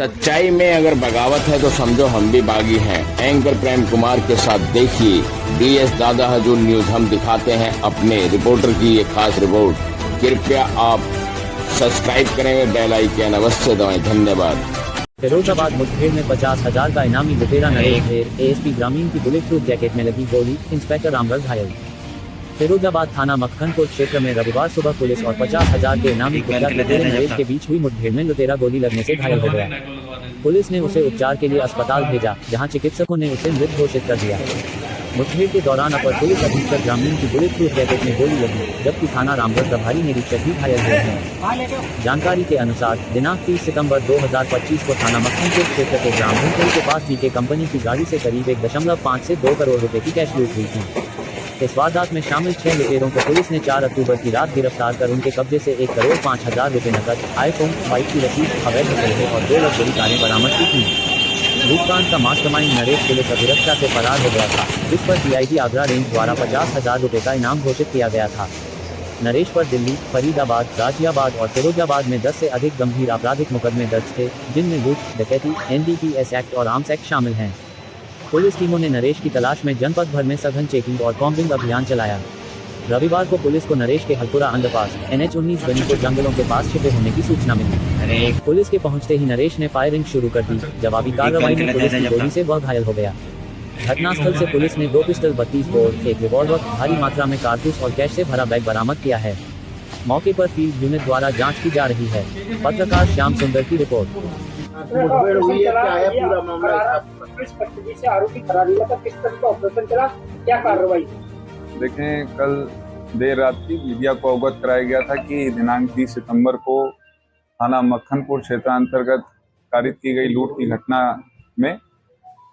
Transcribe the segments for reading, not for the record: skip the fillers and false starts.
सच्चाई में अगर बगावत है तो समझो हम भी बागी हैं। एंकर प्रेम कुमार के साथ देखिए DS दादा हजूर न्यूज। हम दिखाते हैं अपने रिपोर्टर की ये खास रिपोर्ट। कृपया आप सब्सक्राइब करें, बेल आइकन अवश्य दबाएं। धन्यवाद। फिरोजाबाद मुठभेड़ में 50,000 का इनामी लुटेरा नरेश ढेर, ASP ग्रामीण की बुलेट प्रूफ जैकेट में लगी गोली, इंस्पेक्टर रामगढ़ घायल। फिरोजाबाद थाना मक्खनपुर क्षेत्र में रविवार सुबह पुलिस और 50,000 के इनामी कुख्यात लुटेरे नरेश के बीच हुई मुठभेड़ में लुटेरा गोली लगने से घायल हो गया। पुलिस ने उसे उपचार के लिए अस्पताल भेजा, जहां चिकित्सकों ने उसे मृत घोषित कर दिया। मुठभेड़ के दौरान अपर पुलिस अधीक्षक ग्रामीण की बुलेट प्रूफ जैकेट में गोली लगी, जबकि थाना रामगढ़ प्रभारी निरीक्षक भी घायल हुए हैं। जानकारी के अनुसार दिनांक 30 सितंबर 2025 को थाना मक्खनपुर क्षेत्र के ग्राम भूमपुर के पास पीके कंपनी की गाड़ी से करीब 1.5 से 2 करोड़ रुपए की कैश लूट हुई थी। इस वारदात में शामिल 6 लुटेरों को पुलिस ने 4 अक्टूबर की रात गिरफ्तार कर उनके कब्जे से 1,05,00,000 रुपए नकद, आईफोन 5 की रसीद, अवैध हथियार और 2 लग्जरी कारें बरामद की थी। लूटकांड का मास्टरमाइंड नरेश पुलिस अभिरक्षा से फरार हो गया था, जिस पर DIG आगरा रेंज द्वारा 50,000 रुपए का इनाम घोषित किया गया था। नरेश पर दिल्ली, फरीदाबाद, गाजियाबाद और फिरोजाबाद में 10 से अधिक गंभीर आपराधिक मुकदमे दर्ज थे, जिनमें लूट, डकैती, NDPS एक्ट और आर्म्स एक्ट शामिल हैं। पुलिस टीमों ने नरेश की तलाश में जनपद भर में सघन चेकिंग और कॉम्बिंग अभियान चलाया। रविवार को पुलिस को नरेश के हलपुरा अंडरपास, NH-19 गनीपुर जंगलों के पास छिपे होने की सूचना मिली। पुलिस के पहुंचते ही नरेश ने फायरिंग शुरू कर दी। जवाबी कार्रवाई में पुलिस की गोली से वह घायल हो गया। घटनास्थल से पुलिस ने 2 पिस्टल, 32 बोर, 1 रिवॉल्वर, भारी मात्रा में कारतूस और कैश से भरा बैग बरामद किया है। मौके पर फील्ड यूनिट द्वारा जांच की जा रही है। पत्रकार श्याम सुंदर की रिपोर्ट। मुठभेड़ हुई है, क्या है पूरा मामला? किस पद्धति से आरोपी फरार हुआ था, किस तरह का ऑपरेशन चला, क्या कार्रवाई? देखें, कल देर रात्रि मीडिया को अवगत कराया गया था कि दिनांक 30 सितंबर को थाना मक्खनपुर क्षेत्र अंतर्गत कारित की गई लूट की घटना में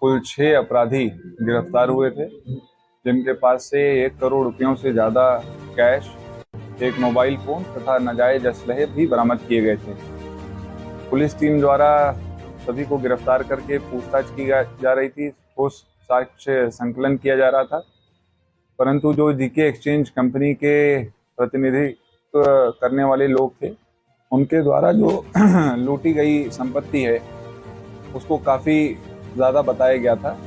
कुल 6 अपराधी गिरफ्तार हुए थे, जिनके पास से 1 करोड़ रुपयों से ज़्यादा कैश, 1 मोबाइल फोन तथा नाजायज असलहे भी बरामद किए गए थे। पुलिस टीम द्वारा सभी को गिरफ्तार करके पूछताछ की जा रही थी, ठोस साक्ष्य संकलन किया जा रहा था, परंतु जो जीके एक्सचेंज कंपनी के प्रतिनिधित्व करने वाले लोग थे, उनके द्वारा जो लूटी गई संपत्ति है उसको काफ़ी ज़्यादा बताया गया था।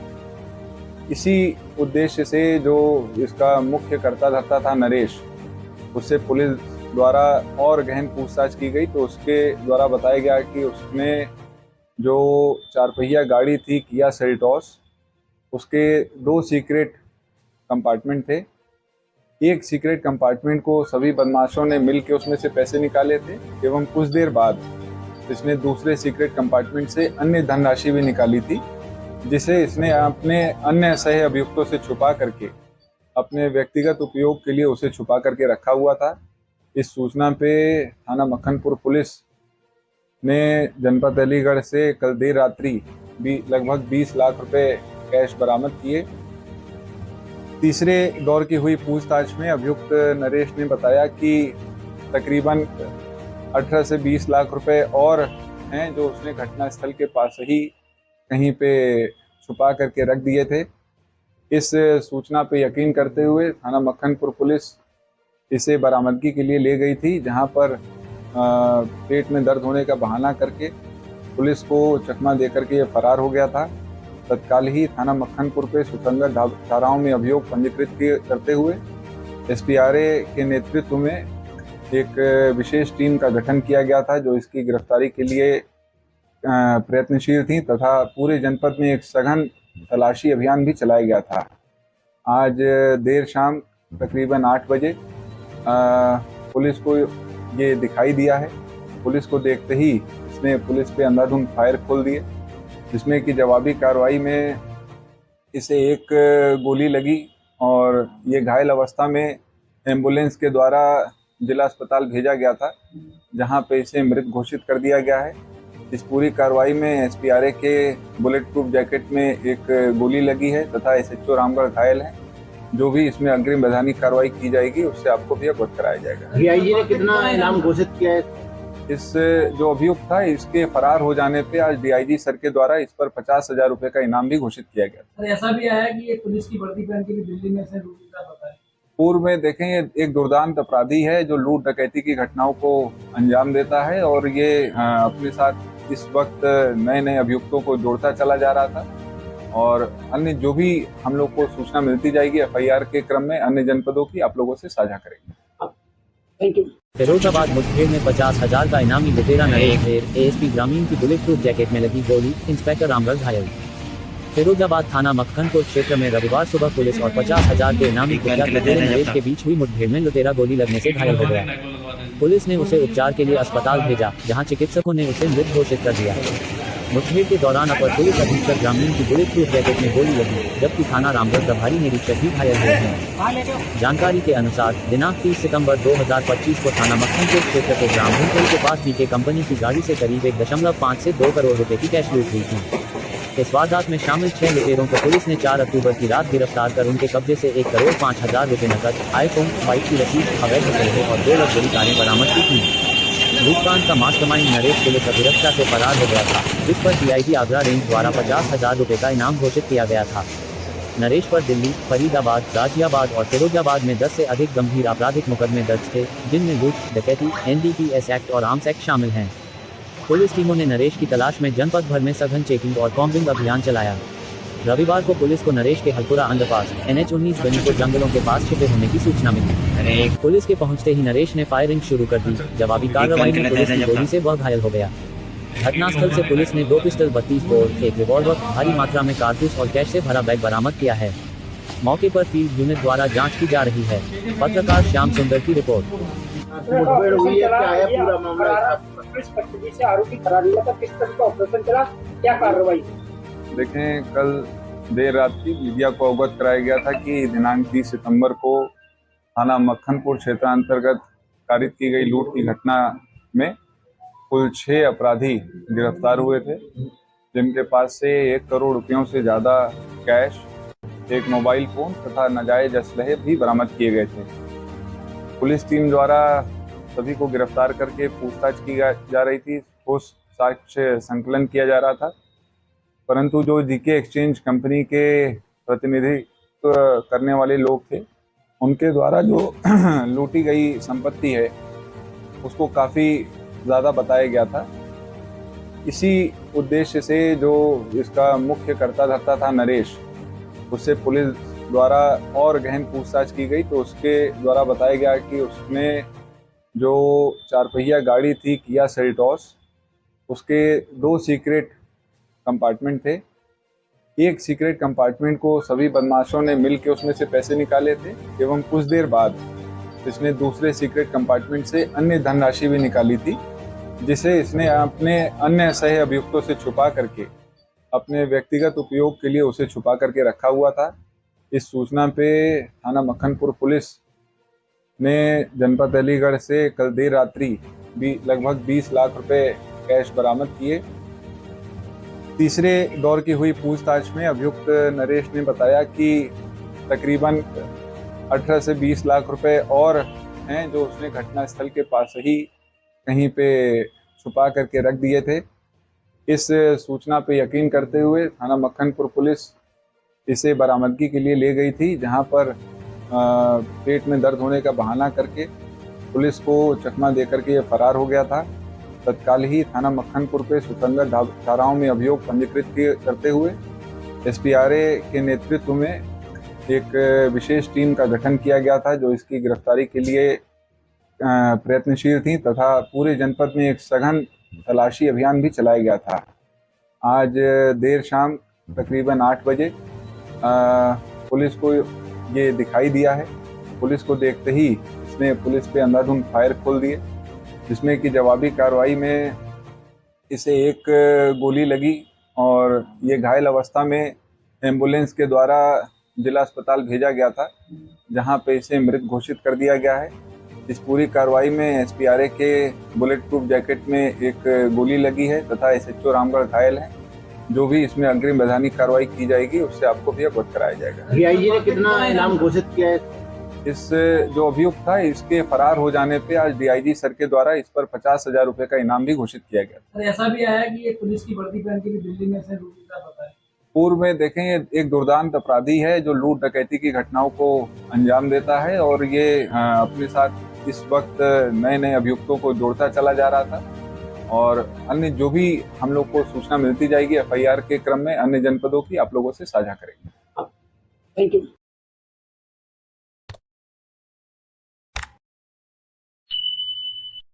इसी उद्देश्य से जो इसका मुख्य कर्ता धर्ता था नरेश, उससे पुलिस द्वारा और गहन पूछताछ की गई, तो उसके द्वारा बताया गया कि उसने जो 4 पहिया गाड़ी थी किया सेल्टॉस, उसके 2 सीक्रेट कंपार्टमेंट थे। एक सीक्रेट कंपार्टमेंट को सभी बदमाशों ने मिलकर उसमें से पैसे निकाले थे एवं कुछ देर बाद इसने दूसरे सीक्रेट कंपार्टमेंट से अन्य धनराशि भी निकाली थी, जिसे इसने अपने अन्य सह अभियुक्तों से छुपा करके अपने व्यक्तिगत उपयोग के लिए उसे छुपा करके रखा हुआ था। इस सूचना पे थाना मक्खनपुर पुलिस ने जनपद अलीगढ़ से कल देर रात्रि लगभग 20 लाख रुपए कैश बरामद किए। तीसरे दौर की हुई पूछताछ में अभियुक्त नरेश ने बताया कि तकरीबन 18 से 20 लाख रुपए और हैं, जो उसने घटनास्थल के पास ही कहीं पे छुपा करके रख दिए थे। इस सूचना पे यकीन करते हुए थाना मक्खनपुर पुलिस इसे बरामदगी के लिए ले गई थी, जहां पर पेट में दर्द होने का बहाना करके पुलिस को चकमा देकर के ये फरार हो गया था। तत्काल ही थाना मक्खनपुर पे सुसंगत धाराओं में अभियोग पंजीकृत करते हुए SPRA के नेतृत्व में एक विशेष टीम का गठन किया गया था, जो इसकी गिरफ्तारी के लिए प्रयत्नशील थी तथा पूरे जनपद में एक सघन तलाशी अभियान भी चलाया गया था। आज देर शाम तकरीबन 8 बजे पुलिस को ये दिखाई दिया है। पुलिस को देखते ही इसने पुलिस पे अंधाधुंध फायर खोल दिए, जिसमें कि जवाबी कार्रवाई में इसे 1 गोली लगी और ये घायल अवस्था में एम्बुलेंस के द्वारा जिला अस्पताल भेजा गया था, जहां पे इसे मृत घोषित कर दिया गया है। इस पूरी कार्रवाई में SPRA के बुलेट प्रूफ जैकेट में 1 गोली लगी है तथा SHO रामगढ़ घायल है। जो भी इसमें अग्रिम वैधानिक कार्रवाई की जाएगी उससे आपको भी अवगत कराया जाएगा। DIG ने कितना इनाम घोषित किया है? इस जो अभियुक्त था, इसके फरार हो जाने पे आज DIG सर के द्वारा इस पर 50,000 रुपए का इनाम भी घोषित किया गया। ऐसा भी आया कि ये पुलिस की वर्दी पहन के भी दिल्ली में से लूट का पता है। पूर्व में देखें, ये एक दुर्दांत अपराधी है जो लूट डकैती की घटनाओं को अंजाम देता है और ये अपने साथ इस वक्त नए नए अभियुक्तों को जोड़ता चला जा रहा था और अन्य जो भी हम लोग को सूचना मिलती जाएगी एफआईआर के क्रम में अन्य जनपदों की आप लोगों से साझा करेंगे। Thank you. फिरोजाबाद मुठभेड़ में 50,000 का इनामी लुटेरा नरेश ढेर, एएसपी ग्रामीण की बुलेट प्रूफ जैकेट में लगी गोली, इंस्पेक्टर रामगढ़ घायल। फिरोजाबाद थाना मक्खनपुर क्षेत्र में रविवार सुबह पुलिस और 50,000 के इनामी कुख्यात लुटेरे नरेश के बीच हुई मुठभेड़ में लुटेरा गोली लगने से घायल हो गया। पुलिस ने उसे उपचार के लिए अस्पताल भेजा, जहां चिकित्सकों ने उसे मृत घोषित कर दिया। मुठभेड़ के दौरान अपर पुलिस अधीक्षक ग्रामीण की बुलेट प्रूफ जैकेट में गोली लगी, जबकि थाना रामगढ़ प्रभारी निरीक्षक भी घायल हुए हैं। जानकारी के अनुसार दिनांक 30 सितंबर 2025 को थाना मक्खनपुर क्षेत्र के ग्राम भूमपुर के पास बीके कंपनी की गाड़ी से करीब 1.5 से 2 करोड़ रुपए की कैश लूट हुई थी। इस वारदात में शामिल 6 लुटेरों को पुलिस ने 4 अक्टूबर की रात गिरफ्तार कर उनके कब्जे से 1,05,000 रुपए नकद, आईफोन, बाइक की रसीद, अवैध हथियार और 2 लग्जरी कारें बरामद की थी। लूटकांड का मास्टरमाइंड नरेश पुलिस अभिरक्षा से फरार हो गया था, जिस पर डीआईजी आगरा रेंज द्वारा 50,000 रुपए का इनाम घोषित किया गया था। नरेश पर दिल्ली, फरीदाबाद, गाजियाबाद और फिरोजाबाद में 10 से अधिक गंभीर आपराधिक मुकदमे दर्ज थे, जिनमें लूट, डकैती, एनडीपीएस एक्ट और आर्म्स एक्ट शामिल हैं। पुलिस टीमों ने नरेश की तलाश में जनपद भर में सघन चेकिंग और कॉम्बिंग अभियान चलाया। रविवार को पुलिस को नरेश के हलपुरा अंडरपास NH-19 गनीपुर जंगलों के पास छिपे होने की सूचना मिली। पुलिस के पहुंचते ही नरेश ने फायरिंग शुरू कर दी। जवाबी कार्रवाई में पुलिस की गोली से वह घायल हो गया। घटनास्थल से पुलिस ने 2 पिस्टल, 32 बोर, 1 रिवॉल्वर, भारी मात्रा में कारतूस और कैश से भरा बैग बरामद किया है। मौके पर फील्ड यूनिट द्वारा जाँच की जा रही है। पत्रकार श्याम सुंदर की रिपोर्ट। मुठभेड़ हुई है, क्या है पूरा मामला? पुलिस कस्टडी से आरोपी फरार हुआ था, किस तरह का ऑपरेशन चला, क्या कार्रवाई? देखें, कल देर रात्रि मीडिया को अवगत कराया गया था कि दिनांक 30 सितंबर को थाना मक्खनपुर क्षेत्र अंतर्गत कारित की गई लूट की घटना में कुल 6 अपराधी गिरफ्तार हुए थे, जिनके पास से 1 करोड़ रुपयों से ज़्यादा कैश, 1 मोबाइल फोन तथा नाजायज असलहे भी बरामद किए गए थे। पुलिस टीम द्वारा सभी को गिरफ्तार करके पूछताछ की जा रही थी, ठोस साक्ष्य संकलन किया जा रहा था, परंतु जो जीके एक्सचेंज कंपनी के प्रतिनिधित्व करने वाले लोग थे, उनके द्वारा जो लूटी गई संपत्ति है उसको काफ़ी ज़्यादा बताया गया था। इसी उद्देश्य से जो इसका मुख्य कर्ता धर्ता था नरेश, उससे पुलिस द्वारा और गहन पूछताछ की गई तो उसके द्वारा बताया गया कि उसने जो 4 पहिया गाड़ी थी किया सेल्टॉस, उसके 2 सीक्रेट कंपार्टमेंट थे। एक सीक्रेट कंपार्टमेंट को सभी बदमाशों ने मिलकर उसमें से पैसे निकाले थे एवं कुछ देर बाद इसने दूसरे सीक्रेट कंपार्टमेंट से अन्य धनराशि भी निकाली थी, जिसे इसने अपने अन्य सह अभियुक्तों से छुपा करके अपने व्यक्तिगत उपयोग के लिए उसे छुपा करके रखा हुआ था। इस सूचना पे थाना मक्खनपुर पुलिस ने जनपद अलीगढ़ से कल देर रात्रि लगभग 20 लाख रुपए कैश बरामद किए। तीसरे दौर की हुई पूछताछ में अभियुक्त नरेश ने बताया कि तकरीबन 18 से 20 लाख रुपए और हैं जो उसने घटनास्थल के पास ही कहीं पे छुपा करके रख दिए थे। इस सूचना पे यकीन करते हुए थाना मक्खनपुर पुलिस इसे बरामदगी के लिए ले गई थी, जहां पर पेट में दर्द होने का बहाना करके पुलिस को चकमा देकर के ये फरार हो गया था। तत्काल ही थाना मक्खनपुर पे सुसंगत धाराओं में अभियोग पंजीकृत करते हुए SPRA के नेतृत्व में एक विशेष टीम का गठन किया गया था, जो इसकी गिरफ्तारी के लिए प्रयत्नशील थी तथा पूरे जनपद में एक सघन तलाशी अभियान भी चलाया गया था। आज देर शाम तकरीबन 8 बजे पुलिस को ये दिखाई दिया है। पुलिस को देखते ही इसने पुलिस पे अंधाधुंध फायर खोल दिए, जिसमें कि जवाबी कार्रवाई में इसे 1 गोली लगी और ये घायल अवस्था में एम्बुलेंस के द्वारा जिला अस्पताल भेजा गया था, जहां पे इसे मृत घोषित कर दिया गया है। इस पूरी कार्रवाई में SPRA के बुलेट प्रूफ जैकेट में 1 गोली लगी है तथा SHO रामगढ़ घायल है। जो भी इसमें अग्रिम वैधानिक कार्रवाई की जाएगी उससे आपको भी अवगत कराया जाएगा। डीआईजी ने कितना इनाम घोषित किया है? इस जो अभियुक्त था, इसके फरार हो जाने पे आज DIG सर के द्वारा इस पर 50,000 रुपए का इनाम भी घोषित किया गया। सर, ऐसा भी आया कि ये पुलिस की वर्दी पहन के भी दिल्ली में से लूट का पता है। पूर्व में देखें, ये एक दुर्दांत अपराधी है जो लूट डकैती की घटनाओं को अंजाम देता है और ये अपने साथ इस वक्त नए नए अभियुक्तों को जोड़ता चला जा रहा था और अन्य जो भी हम लोग को सूचना मिलती जाएगी FIR के क्रम में अन्य जनपदों की आप लोगों से साझा करेंगे। Thank you.